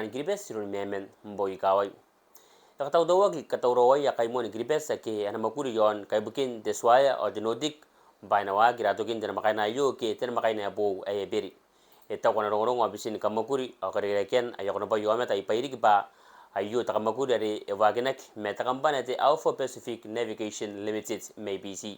banan gribes sirun memen mboy kawai yakataw ki katawrawai ya kaimon gribes ke anamakuri yon kay bukin deswaya o denodik bainawa giratogin den makayna yo ke ten makayna bo ay beri ita kona rongorong abisin kamakuri o kareken ayokona ba yome ta ipairik ba ayo takamakuri ari ewagenek metakambana te Alpha Pacific Navigation Limited MAPC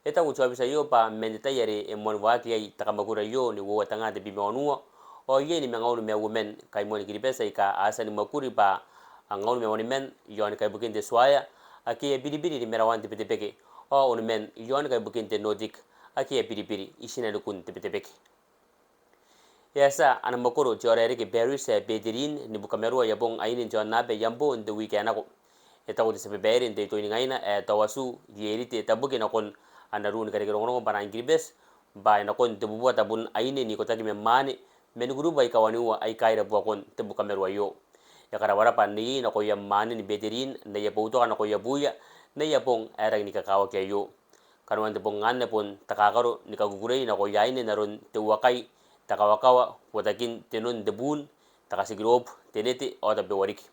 ita ucho abisa yo pa mendita yari emon waki ay takamakuri yo ni wo tanga de bimonua o ye ni mengaunu me women kay mon gribesa ka asa ni makuri ba angaunu me woni men yon kay bukin de swaya aki bidibidi ni merawan de peke o on men yon kay bukin de nodik aki bidibidi isina dukun de peke yasa ana makoro jorere ke beris bedirin ni bukameru ya bong ainin jon nabe yambo in the weekend ako eta ko se beberin de to ni ngaina tawasu yeri te tabuke na kon anarun kare ngorong para ingribes ba na kon te buwa tabun ainin ni ko tagi me mane men guru bai kawani wa ai kaira buwa kon te bukameru yo ya kara wara pani na ko yam mane ni bedirin na ya bauto na ko ya buya na ya bong era ni kakawa ke yo kanwan te bong ngane pun takakaro ni kagugurei na ko yaine naron te wakai takawakawa watakin tenon debun takasigrop tenete o tabe warik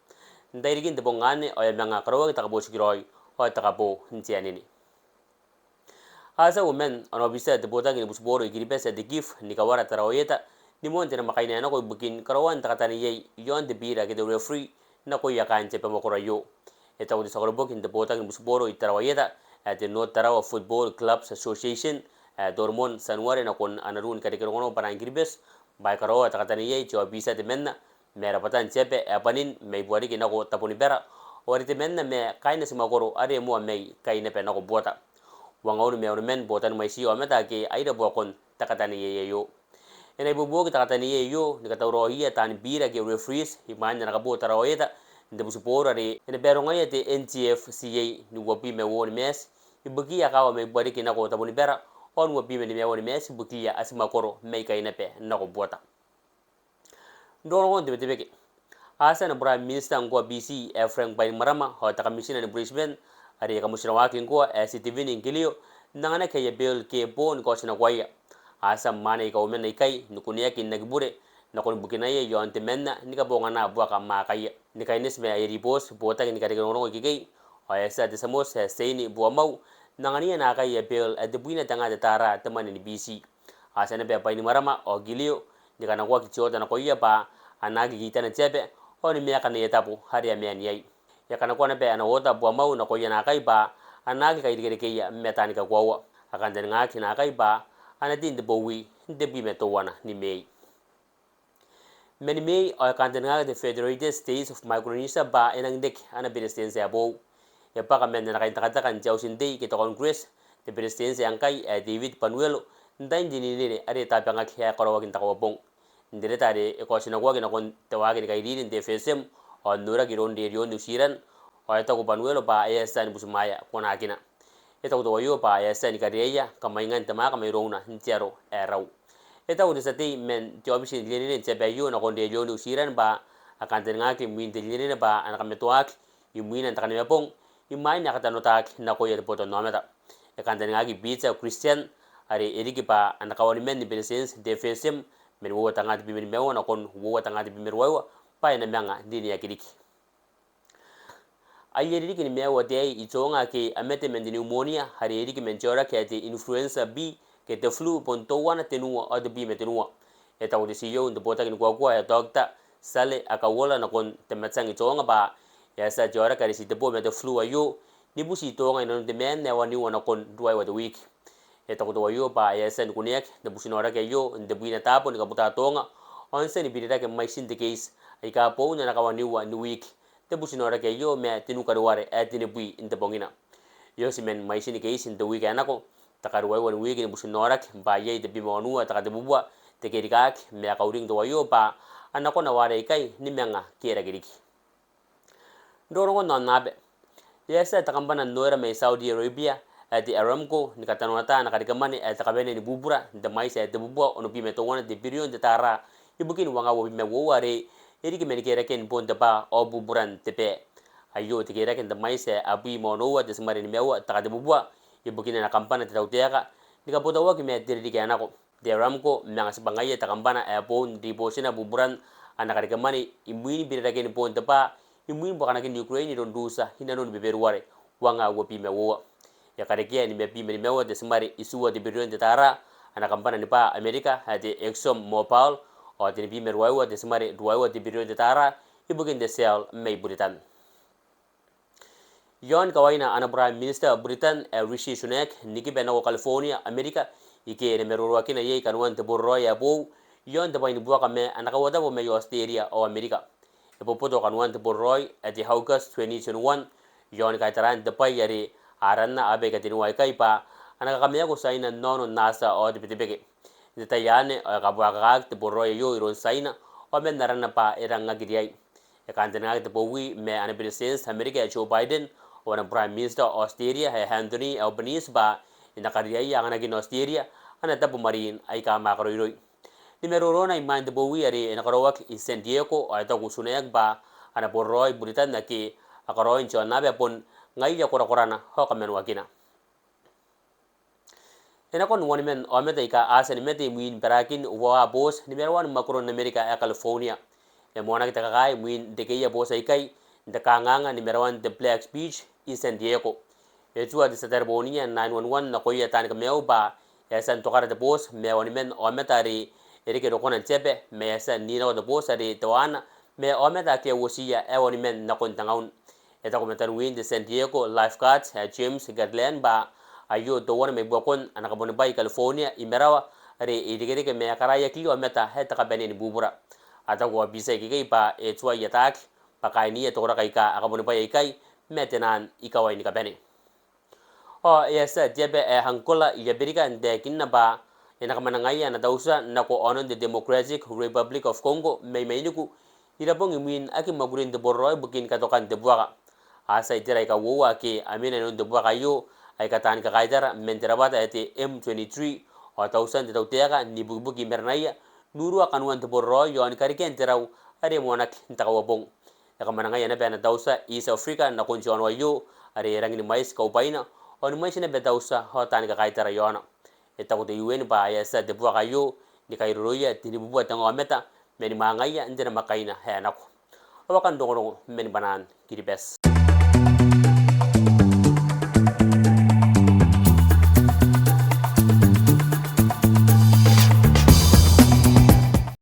ndairigin te bongane o yamanga karawa takabo sigroi o takabo ntianini asa women ono bisa te botagin busboro igiripesa de gif ni kawara taraweta ni monte na makaina na ko bukin karawan takatani yei yon de bira ke de free na ko yakan te pamokora yo eta udi sakorbokin te botagin busboro itaraweta at the North Tarawa Football Clubs Association dormon sanware na kon anarun kadi kono para ingribes bay karo takatani ye cho bisa de menna mera patan chepe apanin may buari kina ko taponi bera ori te menna me kaina sima goro are mo may kaina pe na ko bota wangauru me on men botan may si o meta ke aida bo kon takatani ye yo ene bubu ki takatani ye yo ni katawro hiya tan bira ke referees himanya na kabota raoyeta nde busupora re ene bero ngaya te NTFCA ni wapi me won mes ibuki ya kawa me buari kina ko taponi bera on wapi me me won mes buki ya asima koro me kaina pe na ko bota ndoro on de ke asa na prime minister ngo BC Frank Bainimarama ho takamishina ni Brisbane ari kamushina wake ngo CTV ni ngilio nangana ke ye bill ke bon ko sina kwaya asa mane ka omen kai nukunia kin nagbure na kon bukina ye yo ante menna ni ka bonga na bua ka ma kai ni kai nes me ye ribos bota ni ka de ngono ki gai o esa de samos seini bua mau nangani na kai ye bill de buina tanga de tara temani ni BC asa ne be Bainimarama o gilio ni kana kwa kichota na koya ba anagi kita na chebe o ni me ka ne tapu hari ya me ni ya kana kwa na be ana wota bua mau na koya na kai ba anagi kai de ke ya metani ka kwa akan de ngaki na kai ba ana din de bowi de bi meto wana ni mei many mei o kandenga the Federated States of Micronesia ba enang dek ana presidency abo ya pa kamen na kain takata kan jausin dei ke Congress the presidency ang kai David Panuelo ndain dinini are tapanga kya korowagin takawabong ndire tare e ko sinagwagin akon tawagin kai din de FSM o nura giron de yon usiran o eta ko Panuelo ba esan busumaya kona akina eta uto yo pa ya sen kariya kamaingan tama kamairona ntiaro erau eta uto sati men jobisi lirine tebe yo na konde yo usiran ba akan tenga ki min de lirine ba ana kametuak imuina takane mepong imai na kata notak na ko yer poto nometa akan tenga ki pizza Christian ari eriki pa ana kawani men ni presence defensem men wo tanga bi men mewo na kon wo tanga bi merwa pa ina menga dini yakiriki ayeri kini mewa de itonga ke amete mendini pneumonia hari eri ki menjora ke te influenza B ke te flu ponto wana tenua o de B metenua eta udi CEO ndo bota kini kwa ya doctor sale akawola na kon tematsang itonga ba ya sa jora kari si debo mete flu ayo ni busi itonga ino de men ne wani wana kon duai wa the week eta kudo ayo ba ya sa nkuniek de busi nora ke yo de buina tapo ni kabuta tonga onse ni bidira ke mai sin de case ai ka po na kawani wa ni week te businora ke yo me tinu karuare tini bui inte bongina yo si men mai sini ke isin te weekend ako takaruai wan weekend businora ke ba ye de bimonua takate bubua te kerikak me akauring to yo pa anako na ware kai ni menga kera giriki ndoro non nabe yesa takambana noira me Saudi Arabia di Aramco ni katanota na kadikamani takabene ni bubura de mai se de bubua ono bi meto wana de billion de tara ibukin wanga wo me wo ware eri ki men kera ken bon ba o buburan tepe ayo te kera ken de mais abi mono de smari mewa ta de bubwa ibukina na kampana te tautega ni ka botawa ki me diri ki anako de Ramco menga sibangaya ta kampana bon di bosina buburan anakariga mani imuin birageni ponta pa imuin bakana kin Ukraine don dusa hinanon beberuare wanga wopi mewo ya karikia ni mepi ni mewo de smari isuwa de biryon de tara ana kampana ni pa Amerika hadi Exxon Mobil o de bi merwawa de smari duwawa de biryon de tara ibugin de sel mei Britain yon kawaina ana Prime Minister Britain Rishi Sunak niki benago California Amerika ike ne merwa kina ye kanwan te borro ya bo yon de bain buaka me ana kawada bo me Australia o Amerika e po poto kanwan te borro at the August 2021 yon kaitaran de pai yari aranna abe ka tinwa kai pa ana kamya ko saina nono nasa o de bitibeke de tayane ka buaka te borro yo iron saina o men narana pa eranga gidiyai e kantena te bowi me ana president Amerika Joe Biden wana Prime Minister Australia Anthony Albanese ba inakariya yang naging Australia ana tabu marin ay kamakaroi ni merorona iman de bowi ari inakarowak in San Diego o ito kusunayag ba ana porroy Britain na ki akaroin cho nabe pon ngai ya kora-korana ho kamen wakina enakon wani men o meta ika asa ni meta muin berakin wa boss ni merwan makron America e California e mona kita kai muin de ke ya boss ay kai de kanganga ni merwan de Black Beach in San Diego e tua de Saterbonia 911 na koya tan ka meu ba ya san tokara de boss me wani men o meta ri erike rokona tsepe me ya san ni no de boss ari toana me o meta ke wosia e wani men na kon tangaun eta komentar win de San Diego lifeguard James Garland ba ayo to wona me bokon ana kaboni bay California imerawa re idigere ke me karaya kilo meta heta ka benen bubura ata go bisa ki pa e tua yatak pakai ni to ra kai ka akaboni bay kai metenan ikawai ni ka benen o yesa jebe e hankola ya berika de kinna ba ena kamana ngai ana dausa na ko onon the Democratic Republic of Congo me niku irabong imin aki magurin de borroy bukin katokan de buaka asa itira ka wowa ke amina non de buaka yo ay katan ka kaidara menterabata ete M23 o tausan de tautega ni bubuki mernaya nuru akan wan de borroy yo an kariken terau are monak ntakawabong yakamana ngai na bana dausa East Africa na konjon wayo are rangini mais ka upaina on mais na betausa hotan ka kaidara yo ana etago de UN ba ya sa de buaka yo ni kairoya tini bubu tango meta meni mangaya ndena makaina he nako awakan dongoro meni banan kiribes